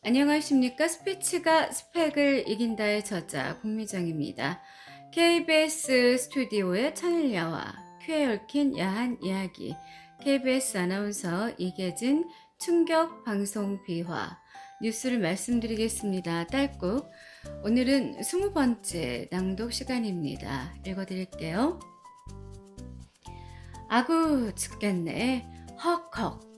안녕하십니까. 스피치가 스펙을 이긴다의 저자 공미정입니다. KBS 스튜디오의 천일야와 쾌에 얽힌 야한 이야기, KBS 아나운서 이계진 충격 방송 비화 뉴스를 말씀드리겠습니다. 딸꾹. 오늘은 20번째 낭독 시간입니다. 읽어드릴게요. 아구 죽겠네. 헉헉.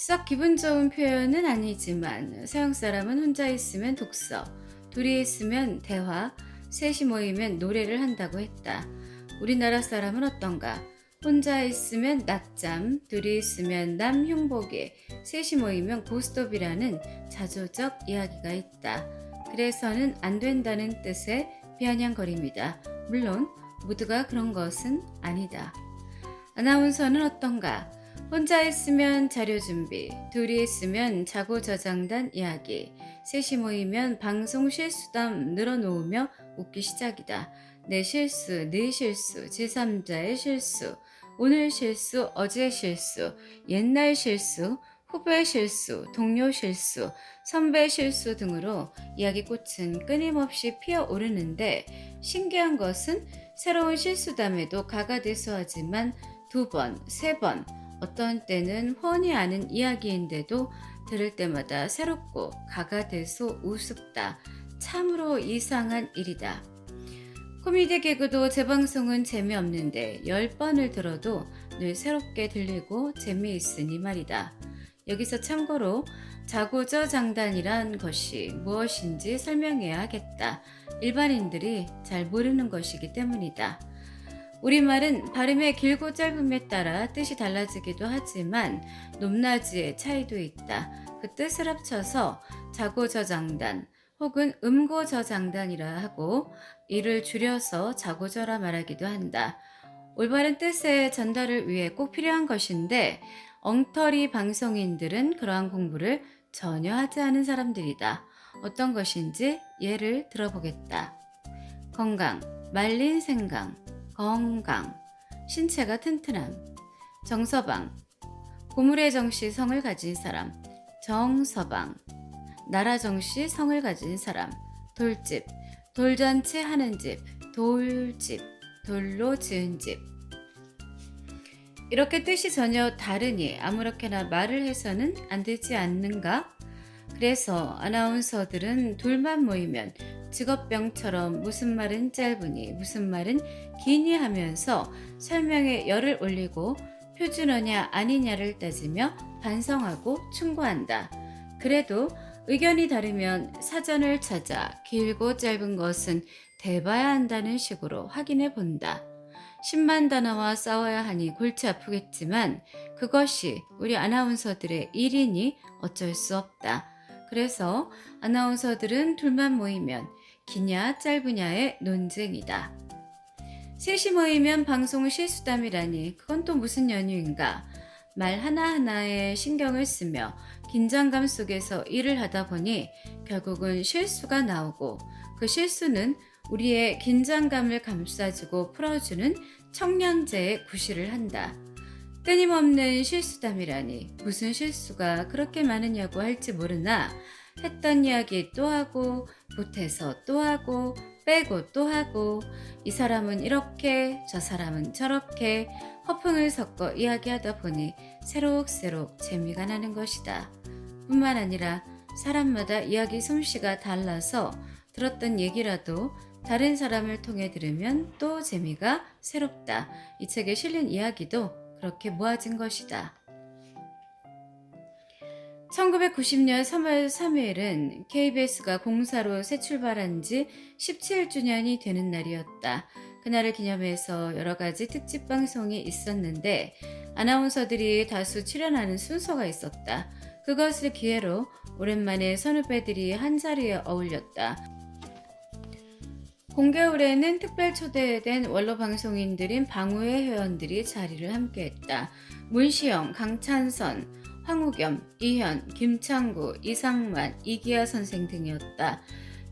썩 기분 좋은 표현은 아니지만 서양 사람은 혼자 있으면 독서, 둘이 있으면 대화, 셋이 모이면 노래를 한다고 했다. 우리나라 사람은 어떤가? 혼자 있으면 낮잠, 둘이 있으면 남흉보기, 셋이 모이면 고스톱이라는 자조적 이야기가 있다. 그래서는 안 된다는 뜻의 비아냥거립니다. 물론 모두가 그런 것은 아니다. 아나운서는 어떤가? 혼자 있으면 자료 준비, 둘이 있으면 자고 저장단 이야기, 셋이 모이면 방송 실수담 늘어놓으며 웃기 시작이다. 내 실수, 네 실수, 제3자의 실수, 오늘 실수, 어제 실수, 옛날 실수, 후배 실수, 동료 실수, 선배 실수 등으로 이야기꽃은 끊임없이 피어오르는데 신기한 것은 새로운 실수담에도 가가대소하지만 2번, 3번, 어떤 때는 훤히 아는 이야기인데도 들을 때마다 새롭고 가가대소 우습다. 참으로 이상한 일이다. 코미디 개그도 재방송은 재미없는데 10번을 들어도 늘 새롭게 들리고 재미있으니 말이다. 여기서 참고로 자고저장단이란 것이 무엇인지 설명해야 하겠다. 일반인들이 잘 모르는 것이기 때문이다. 우리말은 발음의 길고 짧음에 따라 뜻이 달라지기도 하지만 높낮이의 차이도 있다. 그 뜻을 합쳐서 자고저장단 혹은 음고저장단이라 하고 이를 줄여서 자고저라 말하기도 한다. 올바른 뜻의 전달을 위해 꼭 필요한 것인데 엉터리 방송인들은 그러한 공부를 전혀 하지 않은 사람들이다. 어떤 것인지 예를 들어보겠다. 건강, 말린 생강, 건강, 신체가 튼튼함, 정서방, 고물의 정씨 성을 가진 사람, 정서방, 나라 정씨 성을 가진 사람, 돌집, 돌잔치 하는 집, 돌집, 돌로 지은 집. 이렇게 뜻이 전혀 다르니 아무렇게나 말을 해서는 안 되지 않는가? 그래서 아나운서들은 둘만 모이면 직업병처럼 무슨 말은 짧으니 무슨 말은 기니 하면서 설명에 열을 올리고 표준어냐 아니냐를 따지며 반성하고 충고한다. 그래도 의견이 다르면 사전을 찾아 길고 짧은 것은 대봐야 한다는 식으로 확인해 본다. 10만 단어와 싸워야 하니 골치 아프겠지만 그것이 우리 아나운서들의 일이니 어쩔 수 없다. 그래서 아나운서들은 둘만 모이면 기냐 짧으냐의 논쟁이다. 셋이 모이면 방송 실수담이라니 그건 또 무슨 연유인가. 말 하나하나에 신경을 쓰며 긴장감 속에서 일을 하다 보니 결국은 실수가 나오고 그 실수는 우리의 긴장감을 감싸주고 풀어주는 청량제의 구실을 한다. 끊임없는 실수담이라니 무슨 실수가 그렇게 많으냐고 할지 모르나 했던 이야기 또 하고 보태서 또 하고 빼고 또 하고 이 사람은 이렇게 저 사람은 저렇게 허풍을 섞어 이야기하다 보니 새록새록 재미가 나는 것이다. 뿐만 아니라 사람마다 이야기 솜씨가 달라서 들었던 얘기라도 다른 사람을 통해 들으면 또 재미가 새롭다. 이 책에 실린 이야기도 그렇게 모아진 것이다. 1990년 3월 3일은 KBS가 공사로 새 출발한 지 17주년이 되는 날이었다. 그날을 기념해서 여러 가지 특집 방송이 있었는데 아나운서들이 다수 출연하는 순서가 있었다. 그것을 기회로 오랜만에 선후배들이 한자리에 어울렸다. 공개홀에는 특별 초대된 원로 방송인들인 방우의 회원들이 자리를 함께했다. 문시영, 강찬선, 황우겸, 이현, 김창구, 이상만, 이기아 선생 등이었다.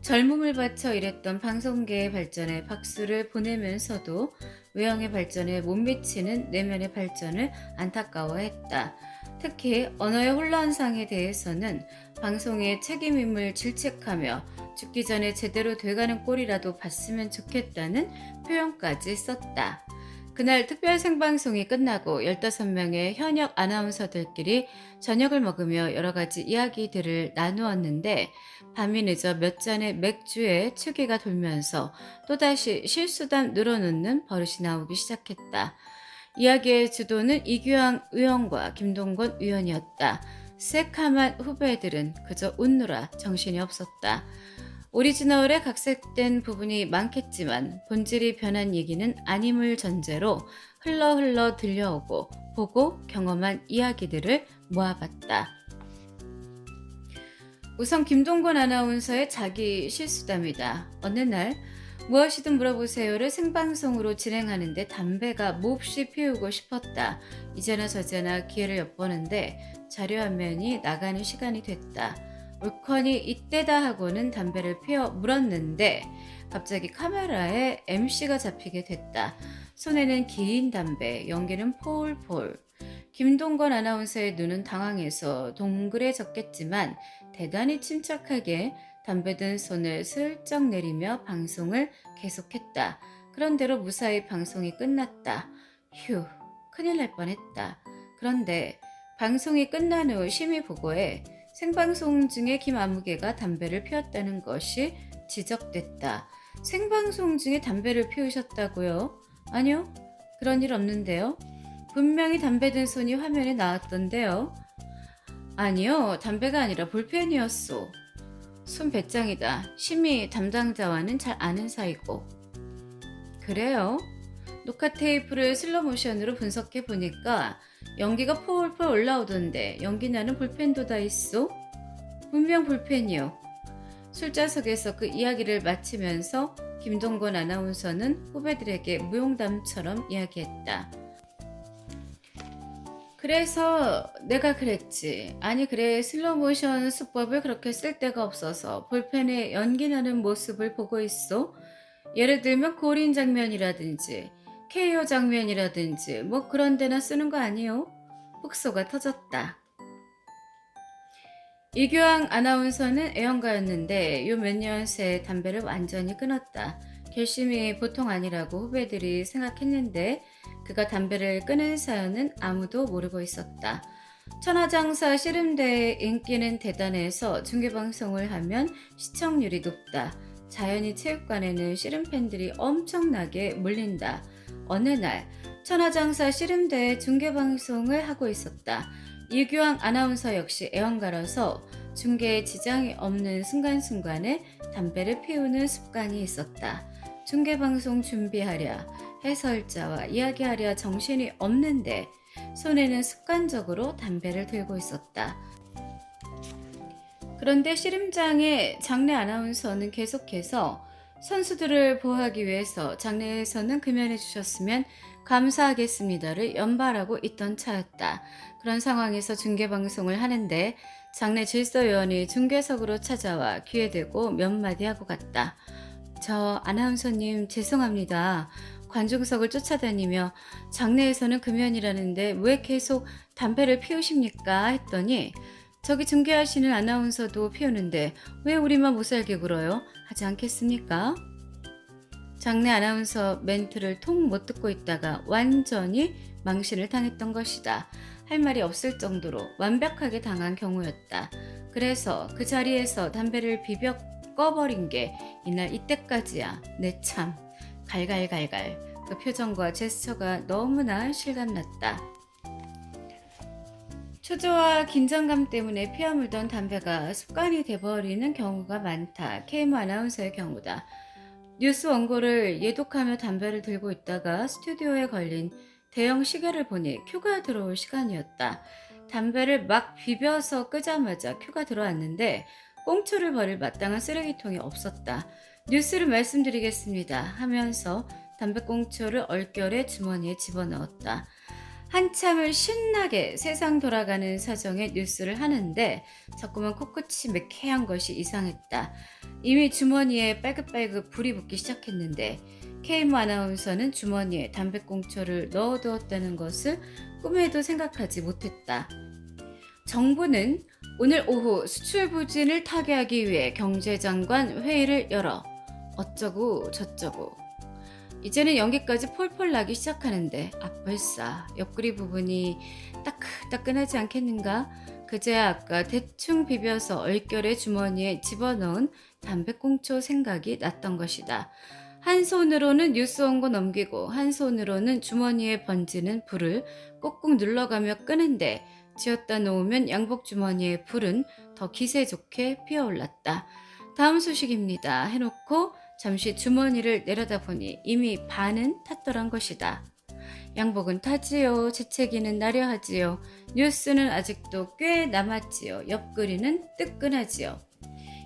젊음을 바쳐 일했던 방송계의 발전에 박수를 보내면서도 외형의 발전에 못 미치는 내면의 발전을 안타까워했다. 특히 언어의 혼란상에 대해서는 방송의 책임임을 질책하며 죽기 전에 제대로 돼가는 꼴이라도 봤으면 좋겠다는 표현까지 썼다. 그날 특별 생방송이 끝나고 15명의 현역 아나운서들끼리 저녁을 먹으며 여러 가지 이야기들을 나누었는데 밤이 늦어 몇 잔의 맥주에 취기가 돌면서 또다시 실수담 늘어놓는 버릇이 나오기 시작했다. 이야기의 주도는 이규황 의원과 김동건 의원이었다. 새카만 후배들은 그저 웃느라 정신이 없었다. 오리지널에 각색된 부분이 많겠지만 본질이 변한 얘기는 아님을 전제로 흘러 들려오고 보고 경험한 이야기들을 모아봤다. 우선 김동건 아나운서의 자기 실수담이다. 어느 날 무엇이든 물어보세요를 생방송으로 진행하는데 담배가 몹시 피우고 싶었다. 이제나 저제나 기회를 엿보는데 자료 화면이 나가는 시간이 됐다. 올커니 이때다 하고는 담배를 피워 물었는데 갑자기 카메라에 MC가 잡히게 됐다. 손에는 긴 담배, 연기는 폴폴. 김동건 아나운서의 눈은 당황해서 동그래졌겠지만 대단히 침착하게 담배 든 손을 슬쩍 내리며 방송을 계속했다. 그런대로 무사히 방송이 끝났다. 휴, 큰일 날 뻔했다. 그런데 방송이 끝난 후 심의 보고에 생방송 중에 김아무개가 담배를 피웠다는 것이 지적됐다. 생방송 중에 담배를 피우셨다고요? 아니요, 그런 일 없는데요. 분명히 담배 든 손이 화면에 나왔던데요. 아니요, 담배가 아니라 볼펜이었소. 손 배짱이다. 심의 담당자와는 잘 아는 사이고. 그래요? 녹화 테이프를 슬로모션으로 분석해 보니까 연기가 폴폴 올라오던데 연기 나는 볼펜도 다 있어? 분명 볼펜이요. 술자석에서 그 이야기를 마치면서 김동건 아나운서는 후배들에게 무용담처럼 이야기했다. 그래서 내가 그랬지. 아니 그래 슬로모션 수법을 그렇게 쓸 데가 없어서 볼펜에 연기 나는 모습을 보고 있어. 예를 들면 고린 장면이라든지 KO 장면이라든지 뭐 그런 데나 쓰는 거 아니요? 폭소가 터졌다. 이규황 아나운서는 애연가였는데 요 몇 년 새 담배를 완전히 끊었다. 결심이 보통 아니라고 후배들이 생각했는데 그가 담배를 끊은 사연은 아무도 모르고 있었다. 천하장사 씨름대의 인기는 대단해서 중계방송을 하면 시청률이 높다. 자연히 체육관에는 씨름 팬들이 엄청나게 몰린다. 어느 날 천하장사 씨름대의 중계방송을 하고 있었다. 이규황 아나운서 역시 애완가라서 중계에 지장이 없는 순간순간에 담배를 피우는 습관이 있었다. 중계방송 준비하랴, 해설자와 이야기하랴 정신이 없는데 손에는 습관적으로 담배를 들고 있었다. 그런데 씨름장의 장내 아나운서는 계속해서 선수들을 보호하기 위해서 장내에서는 금연해 주셨으면 감사하겠습니다를 연발하고 있던 차였다. 그런 상황에서 중계방송을 하는데 장내 질서위원이 중계석으로 찾아와 귀에 대고 몇 마디 하고 갔다. 저 아나운서님 죄송합니다. 관중석을 쫓아다니며 장내에서는 금연이라는데 왜 계속 담배를 피우십니까? 했더니 저기 중계하시는 아나운서도 피우는데 왜 우리만 못살게 굴어요? 하지 않겠습니까? 장내 아나운서 멘트를 통 못 듣고 있다가 완전히 망신을 당했던 것이다. 할 말이 없을 정도로 완벽하게 당한 경우였다. 그래서 그 자리에서 담배를 비벼 꺼버린 게 이날 이때까지야. 내 참 갈갈갈갈. 그 표정과 제스처가 너무나 실감났다. 초조와 긴장감 때문에 피어물던 담배가 습관이 돼버리는 경우가 많다. KM 아나운서의 경우다. 뉴스 원고를 예독하며 담배를 들고 있다가 스튜디오에 걸린 대형 시계를 보니 큐가 들어올 시간이었다. 담배를 막 비벼서 끄자마자 큐가 들어왔는데 꽁초를 버릴 마땅한 쓰레기통이 없었다. 뉴스를 말씀드리겠습니다 하면서 담배꽁초를 얼결에 주머니에 집어넣었다. 한참을 신나게 세상 돌아가는 사정의 뉴스를 하는데 자꾸만 코끝이 매캐한 것이 이상했다. 이미 주머니에 빨긋빨긋 불이 붙기 시작했는데 KM 아나운서는 주머니에 담배꽁초를 넣어두었다는 것을 꿈에도 생각하지 못했다. 정부는 오늘 오후 수출 부진을 타개하기 위해 경제장관 회의를 열어 어쩌고 저쩌고. 이제는 연기까지 폴폴 나기 시작하는데 벌써 옆구리 부분이 따끈따끈하지 않겠는가? 그제야 아까 대충 비벼서 얼결에 주머니에 집어넣은 담배꽁초 생각이 났던 것이다. 한 손으로는 뉴스 원고 넘기고 한 손으로는 주머니에 번지는 불을 꾹꾹 눌러가며 끄는데 쥐었다 놓으면 양복 주머니의 불은 더 기세 좋게 피어올랐다. 다음 소식입니다 해놓고 잠시 주머니를 내려다보니 이미 반은 탔더란 것이다. 양복은 타지요. 재채기는 나려 하지요. 뉴스는 아직도 꽤 남았지요. 옆구리는 뜨끈하지요.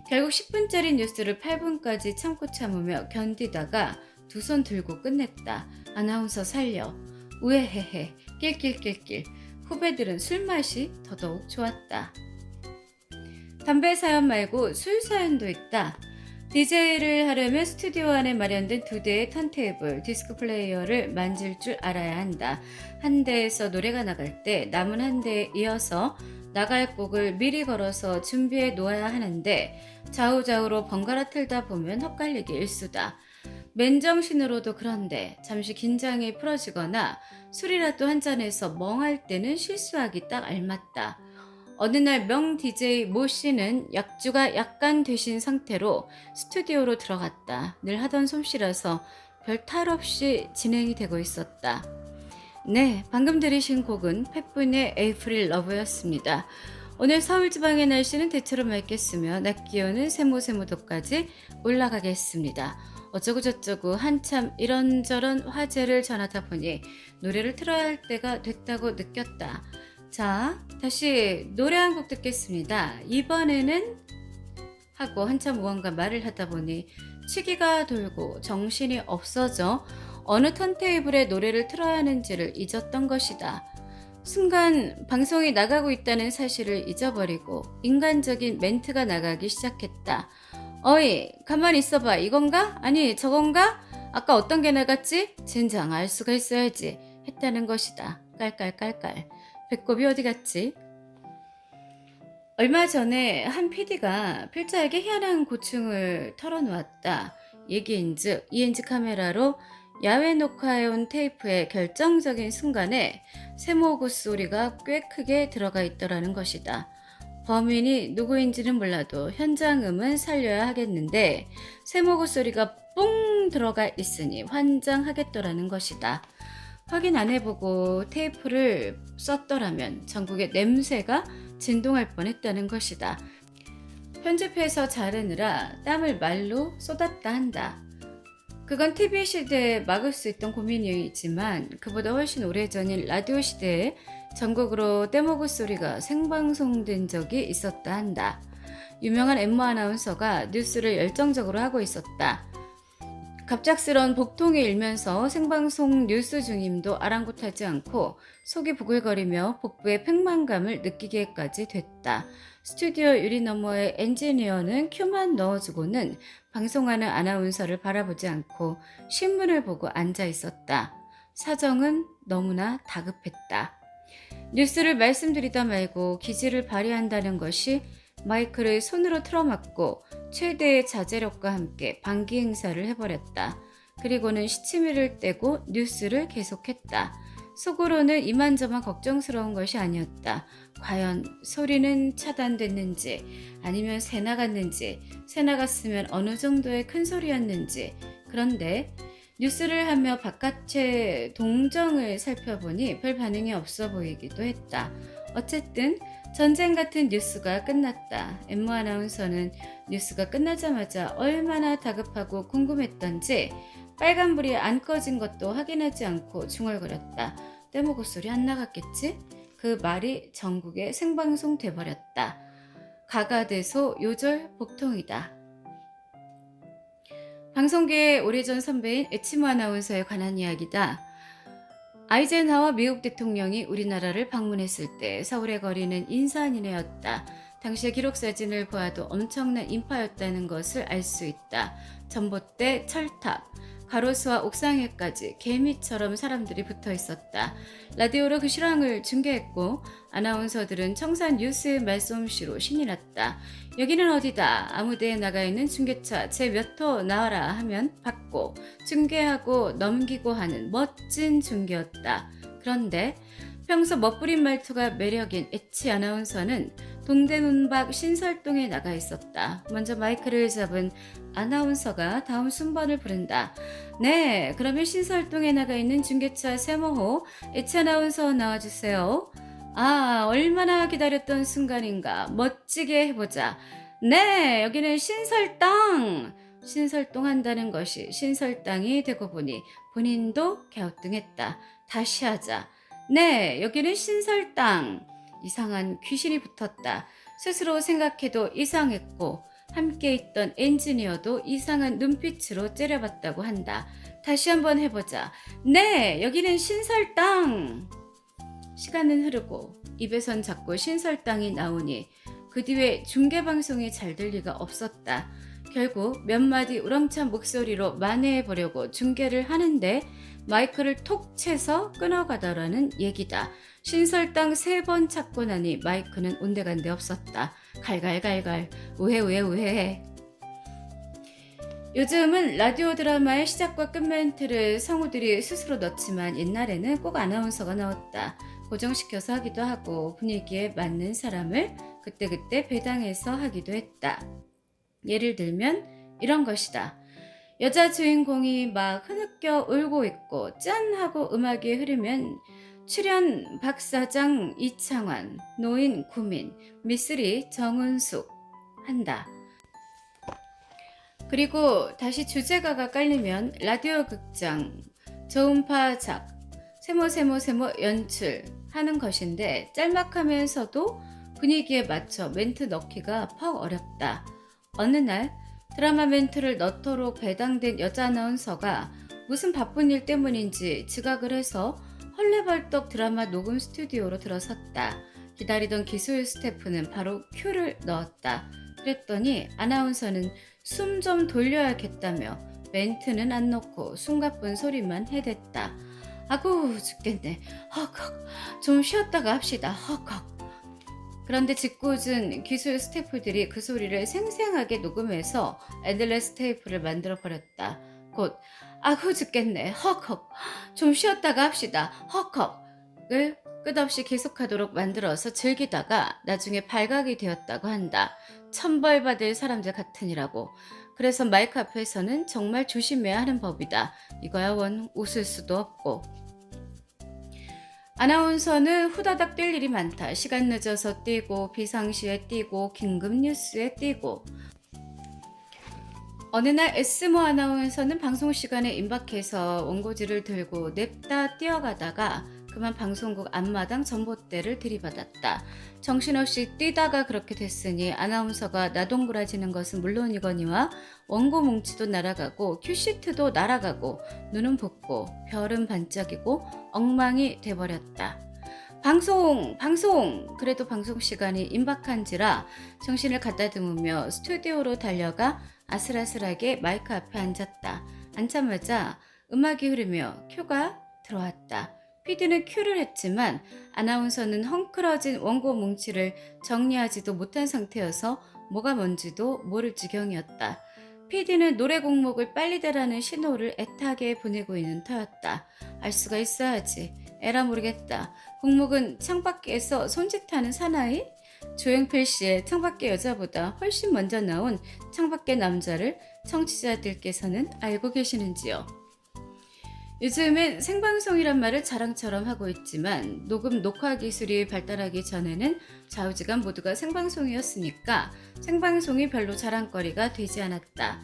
결국 10분짜리 뉴스를 8분까지 참고 참으며 견디다가 두 손 들고 끝냈다. 아나운서 살려. 우에헤헤 낄낄낄낄. 후배들은 술맛이 더더욱 좋았다. 담배 사연 말고 술 사연도 있다. DJ를 하려면 스튜디오 안에 마련된 2대의 턴테이블, 디스크 플레이어를 만질 줄 알아야 한다. 한 대에서 노래가 나갈 때 남은 한 대에 이어서 나갈 곡을 미리 걸어서 준비해 놓아야 하는데 좌우좌우로 번갈아 틀다 보면 헛갈리기 일수다. 맨정신으로도 그런데 잠시 긴장이 풀어지거나 술이라도 한 잔해서 멍할 때는 실수하기 딱 알맞다. 어느 날 명 DJ 모 씨는 약주가 약간 되신 상태로 스튜디오로 들어갔다. 늘 하던 솜씨라서 별 탈 없이 진행이 되고 있었다. 네, 방금 들으신 곡은 팻분의 에이프릴 러브였습니다. 오늘 서울 지방의 날씨는 대체로 맑겠으며 낮 기온은 세모세모도까지 올라가겠습니다. 어쩌고 저쩌고 한참 이런저런 화제를 전하다 보니 노래를 틀어야 할 때가 됐다고 느꼈다. 자, 다시 노래 한 곡 듣겠습니다. 이번에는 하고 한참 무언가 말을 하다 보니 시기가 돌고 정신이 없어져 어느 턴테이블에 노래를 틀어야 하는지를 잊었던 것이다. 순간 방송이 나가고 있다는 사실을 잊어버리고 인간적인 멘트가 나가기 시작했다. 어이, 가만히 있어봐. 이건가? 아니, 저건가? 아까 어떤 게 나갔지? 젠장 알 수가 있어야지. 했다는 것이다. 깔깔깔깔. 배꼽이 어디 갔지? 얼마 전에 한 PD가 필자에게 희한한 고충을 털어놓았다. 얘기인즉 이엔지 카메라로 야외 녹화해온 테이프의 결정적인 순간에 세모구 소리가 꽤 크게 들어가 있더라는 것이다. 범인이 누구인지는 몰라도 현장음은 살려야 하겠는데 세모구 소리가 뽕 들어가 있으니 환장하겠더라는 것이다. 확인 안 해보고 테이프를 썼더라면 전국의 냄새가 진동할 뻔했다는 것이다. 편집해서 자르느라 땀을 말로 쏟았다 한다. 그건 TV 시대에 막을 수 있던 고민이지만 그보다 훨씬 오래전인 라디오 시대에 전국으로 떼모구 소리가 생방송된 적이 있었다 한다. 유명한 엠모 아나운서가 뉴스를 열정적으로 하고 있었다. 갑작스런 복통이 일면서 생방송 뉴스 중임도 아랑곳하지 않고 속이 부글거리며 복부의 팽만감을 느끼게까지 됐다. 스튜디오 유리 너머의 엔지니어는 큐만 넣어주고는 방송하는 아나운서를 바라보지 않고 신문을 보고 앉아 있었다. 사정은 너무나 다급했다. 뉴스를 말씀드리다 말고 기지를 발휘한다는 것이 마이크를 손으로 틀어막고 최대의 자제력과 함께 방기 행사를 해버렸다. 그리고는 시치미를 떼고 뉴스를 계속했다. 속으로는 이만저만 걱정스러운 것이 아니었다. 과연 소리는 차단됐는지 아니면 새 나갔는지 새 나갔으면 어느 정도의 큰 소리였는지. 그런데 뉴스를 하며 바깥의 동정을 살펴보니 별 반응이 없어 보이기도 했다. 어쨌든 전쟁 같은 뉴스가 끝났다. 엠모 아나운서는 뉴스가 끝나자마자 얼마나 다급하고 궁금했던지 빨간불이 안 꺼진 것도 확인하지 않고 중얼거렸다. 떼모고 소리 안 나갔겠지? 그 말이 전국에 생방송 돼버렸다. 가가대소 요절 복통이다. 방송계의 오래전 선배인 에치모 아나운서에 관한 이야기다. 아이젠하워 미국 대통령이 우리나라를 방문했을 때 서울에 거리는 인산인해였다. 당시의 기록사진을 보아도 엄청난 인파였다는 것을 알 수 있다. 전봇대, 철탑, 가로수와 옥상에까지 개미처럼 사람들이 붙어 있었다. 라디오로 그 실황을 중계했고 아나운서들은 청산 뉴스의 말솜씨로 신이 났다. 여기는 어디다. 아무데에 나가 있는 중계차 제 몇 호 나와라 하면 받고 중계하고 넘기고 하는 멋진 중계였다. 그런데 평소 멋부린 말투가 매력인 엣지 아나운서는 동대문밖 신설동에 나가 있었다. 먼저 마이크를 잡은 아나운서가 다음 순번을 부른다. 네, 그러면 신설동에 나가 있는 중계차 세모호 엣지 아나운서 나와주세요. 아, 얼마나 기다렸던 순간인가. 멋지게 해보자. 네, 여기는 신설당. 신설동 한다는 것이 신설당이 되고 보니 본인도 갸우뚱했다. 다시 하자. 네, 여기는 신설당. 이상한 귀신이 붙었다. 스스로 생각해도 이상했고 함께 있던 엔지니어도 이상한 눈빛으로 째려봤다고 한다. 다시 한번 해보자. 네, 여기는 신설당. 시간은 흐르고 입에선 자꾸 신설당이 나오니 그 뒤에 중계방송이 잘 될 리가 없었다. 결국 몇 마디 우렁찬 목소리로 만회해보려고 중계를 하는데 마이크를 톡 채서 끊어가더라는 얘기다. 신설당 3번 찾고 나니 마이크는 온데간데 없었다. 갈갈갈갈 우헤우헤우헤. 요즘은 라디오 드라마의 시작과 끝 멘트를 성우들이 스스로 넣지만 옛날에는 꼭 아나운서가 넣었다. 고정시켜서 하기도 하고 분위기에 맞는 사람을 그때그때 배당해서 하기도 했다. 예를 들면 이런 것이다. 여자 주인공이 막 흐느껴 울고 있고 짠 하고 음악이 흐르면 출연 박사장 이창환, 노인 구민, 미쓰리 정은숙 한다. 그리고 다시 주제가가 깔리면 라디오 극장, 저음파 작, 세모 연출 하는 것인데 짤막하면서도 분위기에 맞춰 멘트 넣기가 퍽 어렵다. 어느 날 드라마 멘트를 넣도록 배당된 여자 아나운서가 무슨 바쁜 일 때문인지 지각을 해서 헐레벌떡 드라마 녹음 스튜디오로 들어섰다. 기다리던 기술 스태프는 바로 큐를 넣었다. 그랬더니 아나운서는 숨 좀 돌려야겠다며 멘트는 안 넣고 숨가쁜 소리만 해댔다. 아구 죽겠네. 헉헉. 좀 쉬었다가 합시다. 헉헉. 그런데 짓궂은 기술 스태프들이 그 소리를 생생하게 녹음해서 애들레스 테이프를 만들어 버렸다. 곧 아구 죽겠네. 헉헉. 좀 쉬었다가 합시다. 헉헉을 끝없이 계속하도록 만들어서 즐기다가 나중에 발각이 되었다고 한다. 천벌받을 사람들 같으니라고. 그래서 마이크 앞에서는 정말 조심해야 하는 법이다. 이거야 원 웃을 수도 없고. 아나운서는 후다닥 뛸 일이 많다. 시간 늦어서 뛰고 비상시에 뛰고 긴급 뉴스에 뛰고. 어느 날 S모 아나운서는 방송 시간에 임박해서 원고지를 들고 냅다 뛰어가다가 그만 방송국 앞마당 전봇대를 들이받았다. 정신없이 뛰다가 그렇게 됐으니 아나운서가 나동그라지는 것은 물론이거니와 원고 뭉치도 날아가고 큐시트도 날아가고 눈은 붓고 별은 반짝이고 엉망이 돼버렸다. 방송! 그래도 방송 시간이 임박한지라 정신을 가다듬으며 스튜디오로 달려가 아슬아슬하게 마이크 앞에 앉았다. 앉자마자 음악이 흐르며 큐가 들어왔다. PD는 큐를 했지만 아나운서는 헝클어진 원고 뭉치를 정리하지도 못한 상태여서 뭐가 뭔지도 모를 지경이었다. PD는 노래 곡목을 빨리 대라는 신호를 애타게 보내고 있는 터였다. 알 수가 있어야지. 에라 모르겠다. 곡목은 창밖에서 손짓하는 사나이? 조용필 씨의 창밖의 여자보다 훨씬 먼저 나온 창밖의 남자를 청취자들께서는 알고 계시는지요? 요즘은 생방송이란 말을 자랑처럼 하고 있지만 녹화 기술이 발달하기 전에는 좌우지간 모두가 생방송이었으니까 생방송이 별로 자랑거리가 되지 않았다.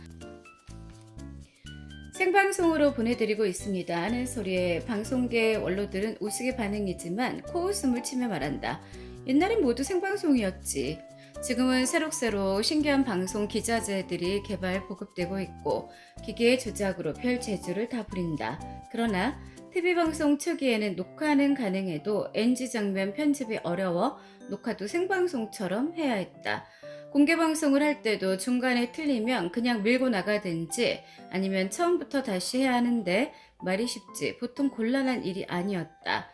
생방송으로 보내드리고 있습니다 하는 소리에 방송계 원로들은 우스개 반응이지만 코웃음을 치며 말한다. 옛날엔 모두 생방송이었지. 지금은 새록새록 신기한 방송 기자재들이 개발 보급되고 있고 기계의 조작으로 별 재주를 다 부린다. 그러나 TV방송 초기에는 녹화는 가능해도 NG 장면 편집이 어려워 녹화도 생방송처럼 해야 했다. 공개 방송을 할 때도 중간에 틀리면 그냥 밀고 나가든지 아니면 처음부터 다시 해야 하는데 말이 쉽지 보통 곤란한 일이 아니었다.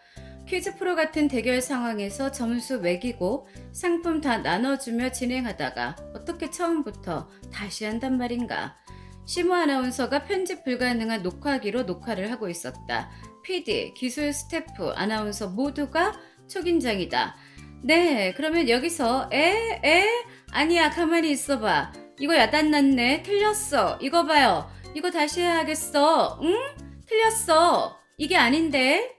퀴즈 프로 같은 대결 상황에서 점수 매기고 상품 다 나눠주며 진행하다가 어떻게 처음부터 다시 한단 말인가. 시모 아나운서가 편집 불가능한 녹화기로 녹화를 하고 있었다. PD, 기술 스태프, 아나운서 모두가 초긴장이다. 네, 그러면 여기서 아니야, 가만히 있어봐. 이거 야단났네. 틀렸어. 이거 봐요. 이거 다시 해야겠어. 응? 틀렸어. 이게 아닌데.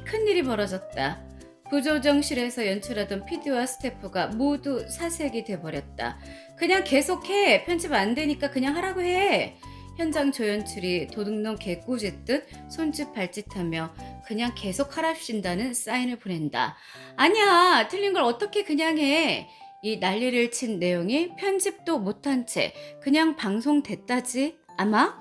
큰일이 벌어졌다. 부조정실에서 연출하던 PD와 스태프가 모두 사색이 돼버렸다. 그냥 계속해. 편집 안 되니까 그냥 하라고 해. 현장 조연출이 도둑놈 개꾸짖듯 손짓 발짓하며 그냥 계속 하랍신다는 사인을 보낸다. 아니야. 틀린 걸 어떻게 그냥 해. 이 난리를 친 내용이 편집도 못한 채 그냥 방송됐다지 아마?